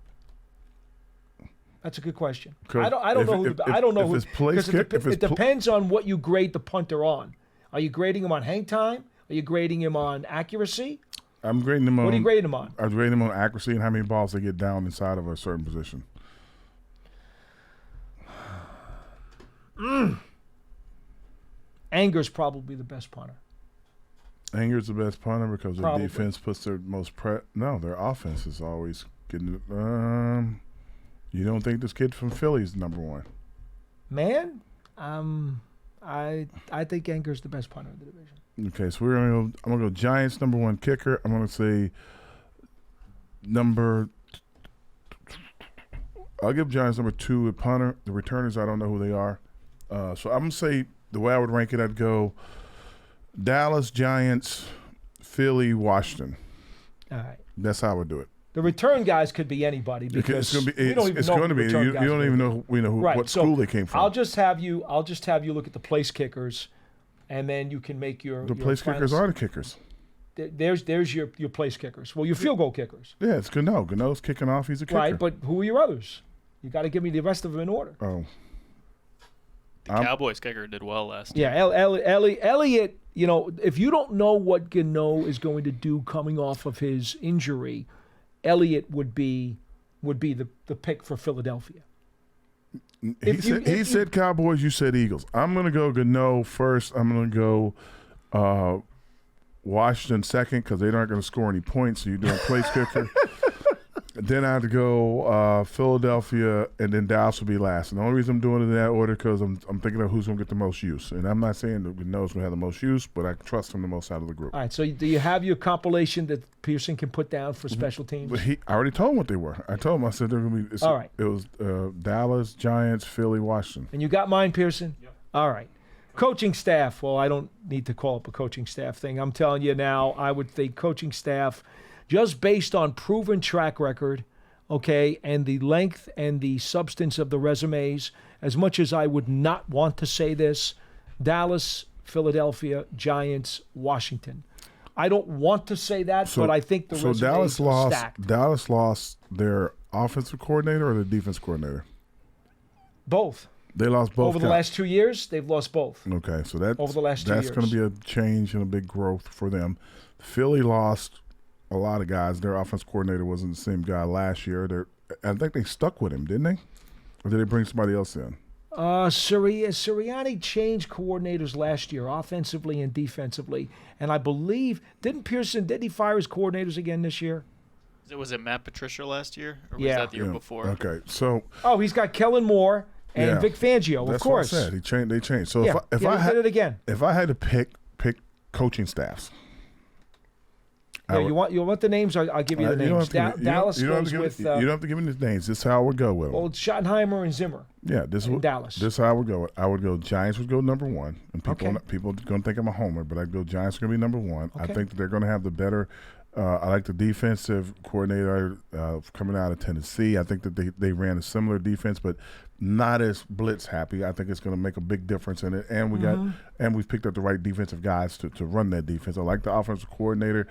I don't know who. I don't know who. Because it depends on what you grade the punter on. Are you grading him on hang time? Are you grading him on accuracy? I'm grading him on. What are you grading him on? I'm grading him on accuracy and how many balls they get down inside of a certain position. Anger's probably the best punter. Anger's the best punter because their defense puts their most No, their offense is always getting. You don't think this kid from Philly is number 1? Man, I think Anger's the best punter in the division. Okay, so I'm gonna go Giants number 1 kicker. I'm gonna say I'll give Giants number 2 a punter. The returners, I don't know who they are. So I'm gonna say the way I would rank it, I'd go Dallas, Giants, Philly, Washington. All right. That's how I would do it. The return guys could be anybody because you don't even know what school they came from. I'll just have you look at the place kickers, and then you can make your. The place kickers are the kickers. There's your place kickers. Well, your field goal kickers. Yeah, it's Gano. Gano's kicking off. He's a kicker. Right, but who are your others? You got to give me the rest of them in order. Oh. The Cowboys kicker did well last year. Yeah, Elliott. If you don't know what Gano is going to do coming off of his injury, Elliott would be the pick for Philadelphia. He said Cowboys, you said Eagles. I'm going to go Gano first. I'm going to go Washington second because they aren't going to score any points, so you're doing place kicker. Then I have to go Philadelphia, and then Dallas will be last. And the only reason I'm doing it in that order because I'm thinking of who's going to get the most use. And I'm not saying that Gano's going to have the most use, but I trust him the most out of the group. All right, so do you have your compilation that Pearson can put down for special teams? But I already told him what they were. I told him, I said they're going to be – all right. It was Dallas, Giants, Philly, Washington. And you got mine, Pearson? Yep. All right. Coaching staff. Well, I don't need to call up a coaching staff thing. I'm telling you now, I would think coaching staff, just based on proven track record – okay, and the length and the substance of the resumes, as much as I would not want to say this, Dallas, Philadelphia, Giants, Washington. I don't want to say that, but I think the resumes are stacked. Dallas lost their offensive coordinator or the defense coordinator? Both. They lost both. Over the last 2 years, they've lost both. Okay, so that's over the last 2 years. That's going to be a change and a big growth for them. Philly lost a lot of guys. Their offense coordinator wasn't the same guy last year. I think they stuck with him, didn't they? Or did they bring somebody else in? Sirianni changed coordinators last year, offensively and defensively. And I believe, didn't he fire his coordinators again this year? Was it Matt Patricia last year? Or was Yeah. that the year before? Okay, so. Oh, he's got Kellen Moore and Vic Fangio, That's of course. What I said. They changed. So if I had it again. If I had to pick coaching staffs. Yeah, you want the names? I'll give you the names. Dallas goes with. You don't have to give me the names. This is how I would go with them. Well, Schottenheimer and Zimmer. Yeah, Dallas. This is how I would go. I would go. Giants would go number 1, and people are going to think I'm a homer, but I'd go. Giants are going to be number 1. Okay. I think that they're going to have the better. I like the defensive coordinator coming out of Tennessee. I think that they ran a similar defense, but not as blitz happy. I think it's going to make a big difference in it, and we've picked up the right defensive guys to run that defense. I like the offensive coordinator.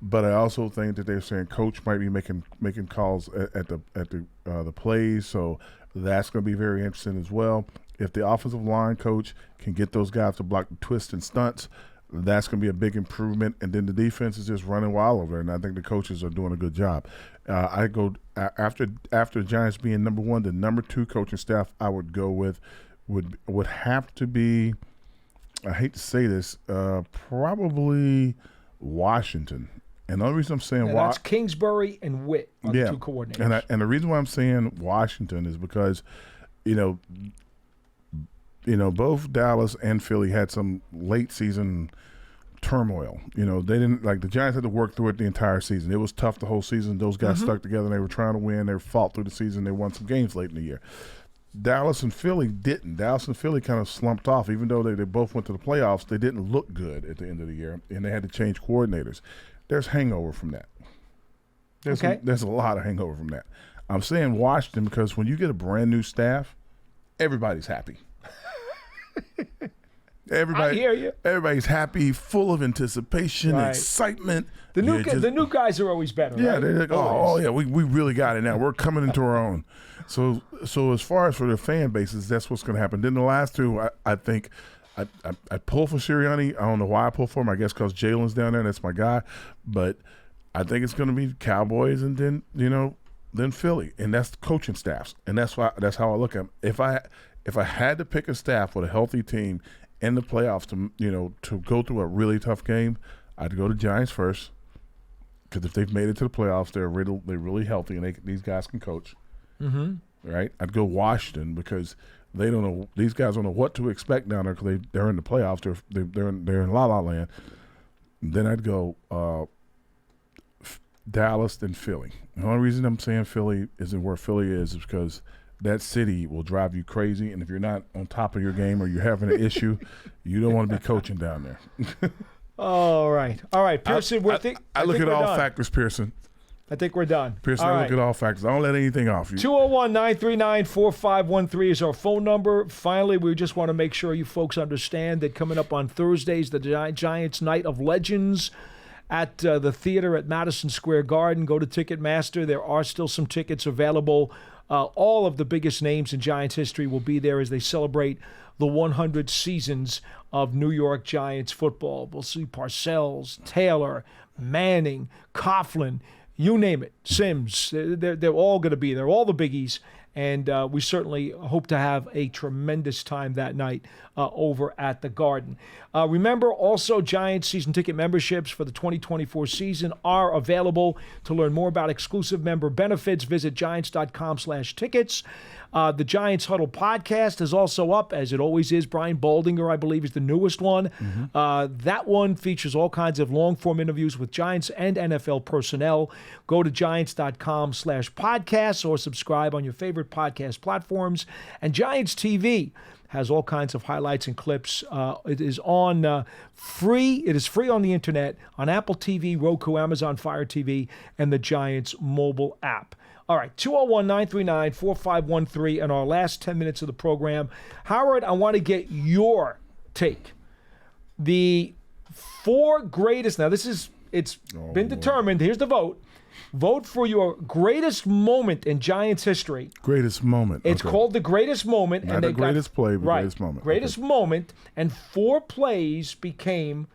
But I also think that they're saying coach might be making calls at the plays, so that's going to be very interesting as well. If the offensive line coach can get those guys to block the twists and stunts, That's going to be a big improvement. And then the defense is just running wild over there, and I think the coaches are doing a good job. I go after the Giants being number one, the number two coaching staff I would go with would have to be, I hate to say this, probably Washington. And the only reason I'm saying that's Kingsbury and Witt are the two coordinators. And the reason why I'm saying Washington is because, both Dallas and Philly had some late season turmoil. They didn't the Giants had to work through it the entire season. It was tough the whole season. Those guys stuck together and they were trying to win. They fought through the season. They won some games late in the year. Dallas and Philly didn't. Dallas and Philly kind of slumped off. Even though they both went to the playoffs, they didn't look good at the end of the year, and they had to change coordinators. There's hangover from that. There's a lot of hangover from that. I'm saying Washington because when you get a brand new staff, everybody's happy. I hear you. Everybody's happy, full of anticipation, excitement. The new guys are always better. Yeah, right? they're like, we really got it now. We're coming into our own. So as far as for the fan bases, that's what's going to happen. Then the last two, I think. I pull for Sirianni. I don't know why I pull for him. I guess because Jalen's down there and that's my guy. But I think it's going to be Cowboys and then Philly, and that's coaching staffs, and that's how I look at them. If I had to pick a staff with a healthy team in the playoffs to go through a really tough game, I'd go to Giants first because if they've made it to the playoffs, they're really healthy and these guys can coach. Mm-hmm. Right? I'd go Washington because they don't know. These guys don't know what to expect down there because they're in the playoffs. They're in La La Land. Then I'd go Dallas, then Philly. The only reason I'm saying Philly isn't where Philly is because that city will drive you crazy, and if you're not on top of your game or you're having an issue, you don't want to be coaching down there. All right, Pearson. I look at all factors, Pearson. I think we're done. Pearson, I look at all factors. I don't let anything off you. 201-939-4513 is our phone number. Finally, we just want to make sure you folks understand that coming up on Thursdays, the Giants Night of Legends at the theater at Madison Square Garden. Go to Ticketmaster. There are still some tickets available. All of the biggest names in Giants history will be there as they celebrate the 100 seasons of New York Giants football. We'll see Parcells, Taylor, Manning, Coughlin, you name it, Sims. They're all going to be there, all the biggies. And we certainly hope to have a tremendous time that night over at the Garden. Remember, also, Giants season ticket memberships for the 2024 season are available. To learn more about exclusive member benefits, visit giants.com/tickets. The Giants Huddle podcast is also up, as it always is. Brian Baldinger, I believe, is the newest one. Mm-hmm. That one features all kinds of long-form interviews with Giants and NFL personnel. Go to giants.com/podcasts or subscribe on your favorite podcast platforms. And Giants TV has all kinds of highlights and clips. It is on free. It is free on the internet on Apple TV, Roku, Amazon Fire TV, and the Giants mobile app. All right, 201-939-4513 in our last 10 minutes of the program. Howard, I want to get your take. The four greatest, now it's been determined. Here's the vote. Vote for your greatest moment in Giants history. Greatest moment. It's called the greatest moment. Not the greatest play, but greatest moment. Greatest moment, and 4 plays became,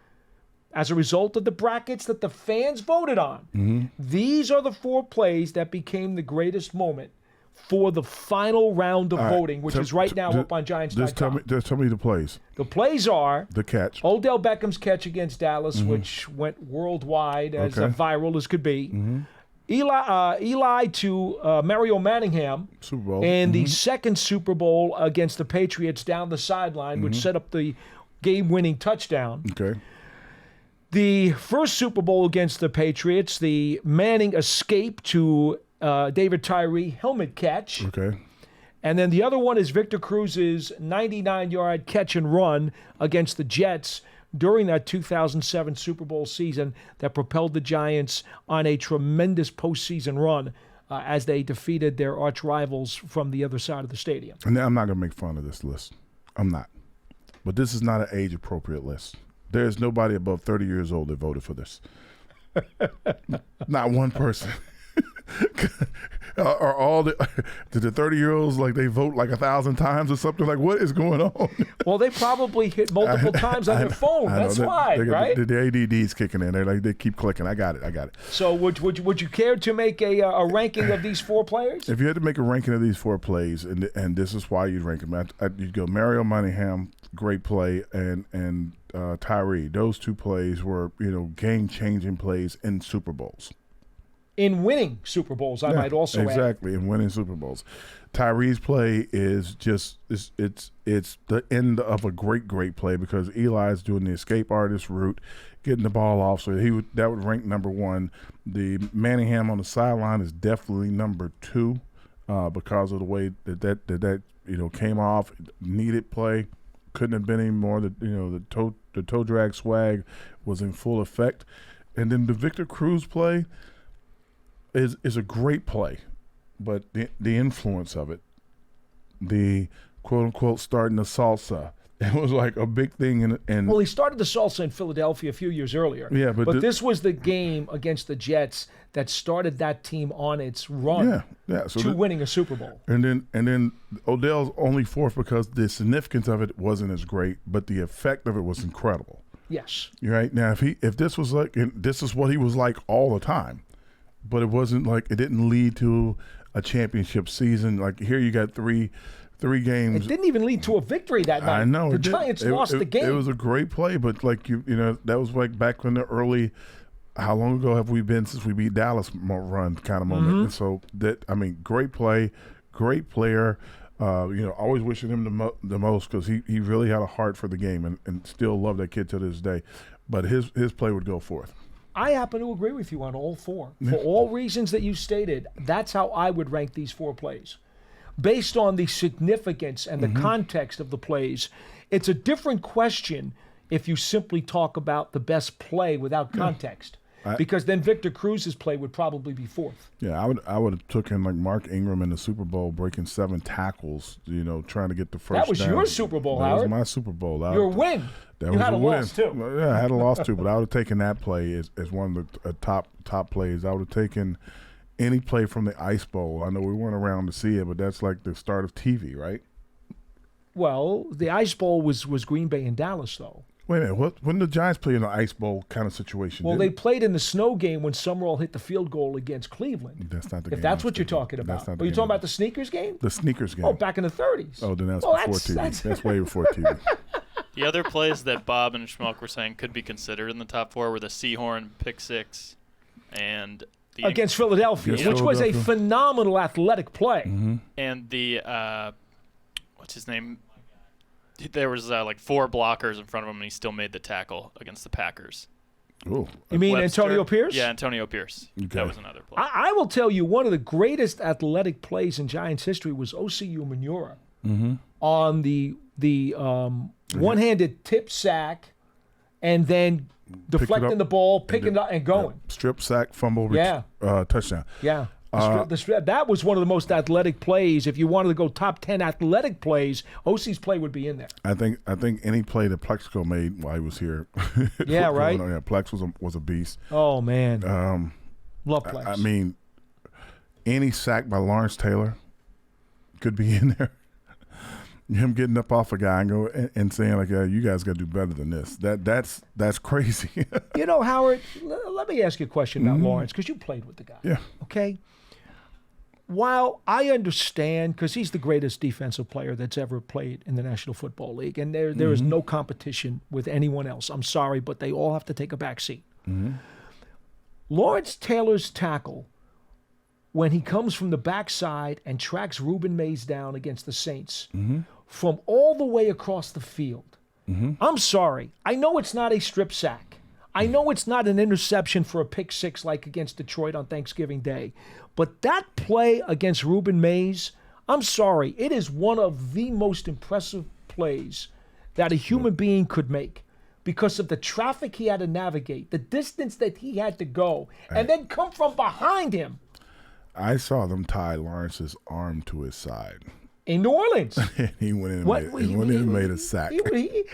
as a result of the brackets that the fans voted on, these are the 4 plays that became the greatest moment for the final round of voting, which is right now up on Giants.com. Just tell me the plays. The plays are the catch. Odell Beckham's catch against Dallas, which went worldwide, as viral as could be. Eli to Mario Manningham Super Bowl. in the second Super Bowl against the Patriots down the sideline, which set up the game-winning touchdown. Okay. The first Super Bowl against the Patriots, the Manning escape to David Tyree helmet catch. Okay. And then the other one is Victor Cruz's 99-yard catch and run against the Jets during that 2007 Super Bowl season that propelled the Giants on a tremendous postseason run as they defeated their arch rivals from the other side of the stadium. And I'm not going to make fun of this list. I'm not. But this is not an age-appropriate list. There's nobody above 30 years old that voted for this. Not one person. Are all the 30-year-olds like they vote like 1,000 times or something? Like, what is going on? Well, they probably hit multiple times on their phone. That's why, right? The ADD's kicking in. They keep clicking. I got it. So would you care to make a ranking of these 4 players? If you had to make a ranking of these 4 plays, and this is why you'd rank them, you'd go Mario Manningham, great play, and Tyree. Those 2 plays were game-changing plays in Super Bowls. In winning Super Bowls, I might also add. Exactly, in winning Super Bowls. Tyree's play is just it's the end of a great play because Eli's doing the escape artist route, getting the ball off, so that would rank number 1. The Manningham on the sideline is definitely number 2 because of the way that came off, needed play, couldn't have been any more. The toe drag swag was in full effect, and then the Victor Cruz play is a great play, but the influence of it, the quote unquote starting the salsa, it was like a big thing. And well, he started the salsa in Philadelphia a few years earlier. Yeah, but this was the game against the Jets that started that team on its run to winning a Super Bowl. And then Odell's only 4th because the significance of it wasn't as great, but the effect of it was incredible. Yes. Right now, if this was like, and this is what he was like all the time. But it wasn't like it didn't lead to a championship season. Like here, you got three games. It didn't even lead to a victory that night. I know the Giants lost the game. It was a great play, but like that was like back in the early. How long ago have we been since we beat Dallas run kind of moment? And so great play, great player. Always wishing him the most because he really had a heart for the game and still love that kid to this day. But his play would go 4th. I happen to agree with you on all 4. For all reasons that you stated, that's how I would rank these 4 plays. Based on the significance and the context of the plays, it's a different question if you simply talk about the best play without context. Because then Victor Cruz's play would probably be 4th. Yeah, I would have taken like Mark Ingram in the Super Bowl breaking 7 tackles, trying to get the first That was down. your Super Bowl, That Howard. was my Super Bowl. Your win. That you was had a win. loss too. Yeah, I had a loss too, but I would have taken that play as one of the top plays. I would have taken any play from the Ice Bowl. I know we weren't around to see it, but that's like the start of TV, right? Well, the Ice Bowl was Green Bay and Dallas, though. Wait a minute. When the Giants play in the Ice Bowl kind of situation? Well, they played in the snow game when Summerall hit the field goal against Cleveland. That's not the game. If that's what you're talking about. Are you talking about the sneakers game? The sneakers game. Oh, back in the 30s. Oh, then that's before TV. That's way before TV. The other plays that Bob and Schmuck were saying could be considered in the top 4 were the Seahorn pick 6 and the against Philadelphia, which was a phenomenal athletic play. And the what's his name? There was like 4 blockers in front of him, and he still made the tackle against the Packers. Oh, you mean Webster? Antonio Pierce? Yeah, Antonio Pierce. Okay. That was another play. I will tell you, one of the greatest athletic plays in Giants history was Osi Umenyiora on the one-handed tip sack, and then deflecting the ball, picking it up, and going. Strip sack, fumble, touchdown. Yeah. That was one of the most athletic plays. If you wanted to go top 10 athletic plays, OC's play would be in there. I think any play that Plexico made while he was here. Yeah, right. Yeah, Plex was a beast. Oh man, love Plex. I mean, any sack by Lawrence Taylor could be in there. Him getting up off a guy and go and saying like, "You guys got to do better than this." That's crazy. Howard, let me ask you a question about Lawrence, because you played with the guy. Yeah. Okay. While I understand, because he's the greatest defensive player that's ever played in the National Football League, and there is no competition with anyone else. I'm sorry, but they all have to take a back seat. Lawrence Taylor's tackle, when he comes from the backside and tracks Reuben Mays down against the Saints, from all the way across the field, I'm sorry. I know it's not a strip sack. I know it's not an interception for a pick 6 like against Detroit on Thanksgiving Day. But that play against Reuben Mays, I'm sorry, it is one of the most impressive plays that a human being could make because of the traffic he had to navigate, the distance that he had to go, and then come from behind him. I saw them tie Lawrence's arm to his side. In New Orleans. He went in What- and made a sack. They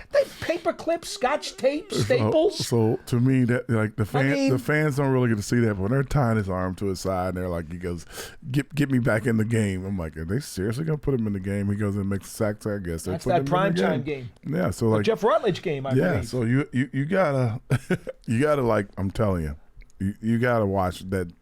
paper clips, scotch tape, staples. So to me, that like the mean- fans don't really get to see that. But when they're tying his arm to his side, and they're like, he goes, "Get me back in the game." I'm like, are they seriously gonna put him in the game? He goes and makes a sack. I guess That's put that him in the primetime game. Yeah. So like Jeff Rutledge game, I believe. So you gotta you gotta like I'm telling you, you gotta watch that.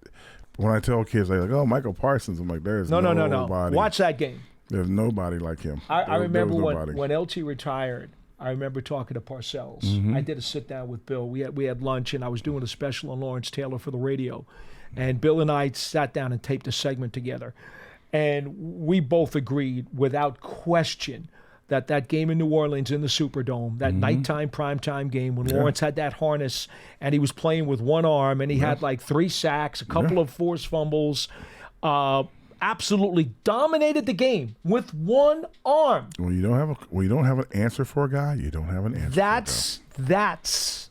When I tell kids, they're like, "Oh, Michael Parsons," I'm like, "There's No. nobody. Watch that game. There's nobody like him." I remember there was when nobody. LT retired. I remember talking to Parcells. I did a sit down with Bill. We had lunch, and I was doing a special on Lawrence Taylor for the radio. And Bill and I sat down and taped a segment together. And we both agreed, without question, that game in New Orleans in the Superdome, that nighttime primetime game when Lawrence had that harness and he was playing with one arm and he had like 3 sacks, a couple of forced fumbles, absolutely dominated the game with one arm. When you don't have an answer for a guy, you don't have an answer. That's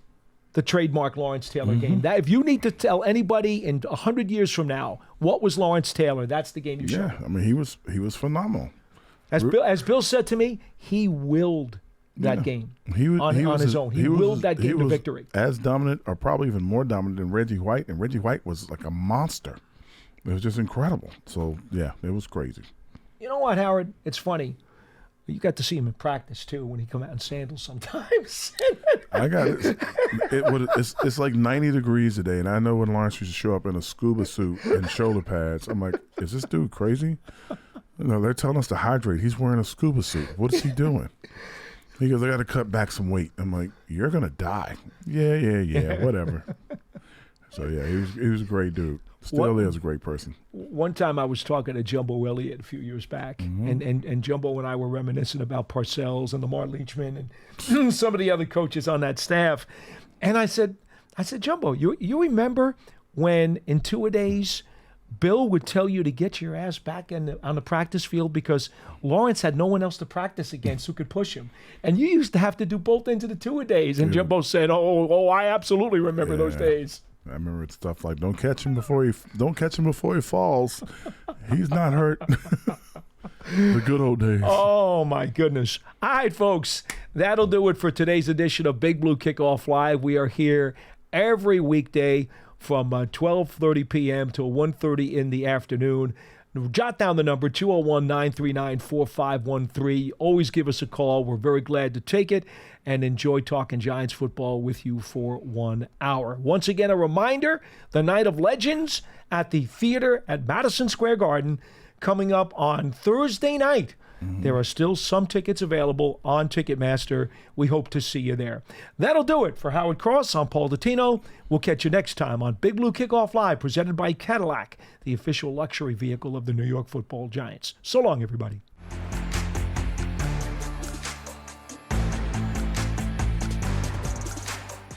the trademark Lawrence Taylor game. That if you need to tell anybody in 100 years from now what was Lawrence Taylor, that's the game you show. Yeah, I mean he was phenomenal. As Bill said to me, he willed that game on his own. He willed that game to victory. As dominant, or probably even more dominant than Reggie White, and Reggie White was like a monster. It was just incredible. So yeah, it was crazy. You know what, Howard? It's funny. You got to see him in practice too when he come out in sandals sometimes. I got it. It's like 90 degrees today, and I know when Lawrence used to show up in a scuba suit and shoulder pads, I'm like, is this dude crazy? No, they're telling us to hydrate. He's wearing a scuba suit. What is he doing? He goes, I got to cut back some weight. I'm like, you're gonna die. Yeah, whatever. So yeah, he was a great dude. Still is a great person. One time I was talking to Jumbo Elliott a few years back, and Jumbo and I were reminiscing about Parcells and Lamar Leachman and some of the other coaches on that staff. And I said, Jumbo, you remember when in 2-a-days Bill would tell you to get your ass back on the practice field because Lawrence had no one else to practice against who could push him. And you used to have to do both ends of the 2-a-days. And Jumbo said, oh, I absolutely remember those days. I remember it's stuff like don't catch him before he falls. He's not hurt. The good old days. Oh my goodness. All right, folks, that'll do it for today's edition of Big Blue Kickoff Live. We are here every weekday from 12:30 p.m. to 1:30 in the afternoon. Jot down the number 201-939-4513. Always give us a call. We're very glad to take it and enjoy talking Giants football with you for 1 hour. Once again, a reminder, the Night of Legends at the theater at Madison Square Garden coming up on Thursday night. There are still some tickets available on Ticketmaster. We hope to see you there. That'll do it for Howard Cross. I'm Paul Dottino. We'll catch you next time on Big Blue Kickoff Live, presented by Cadillac, the official luxury vehicle of the New York Football Giants. So long, everybody.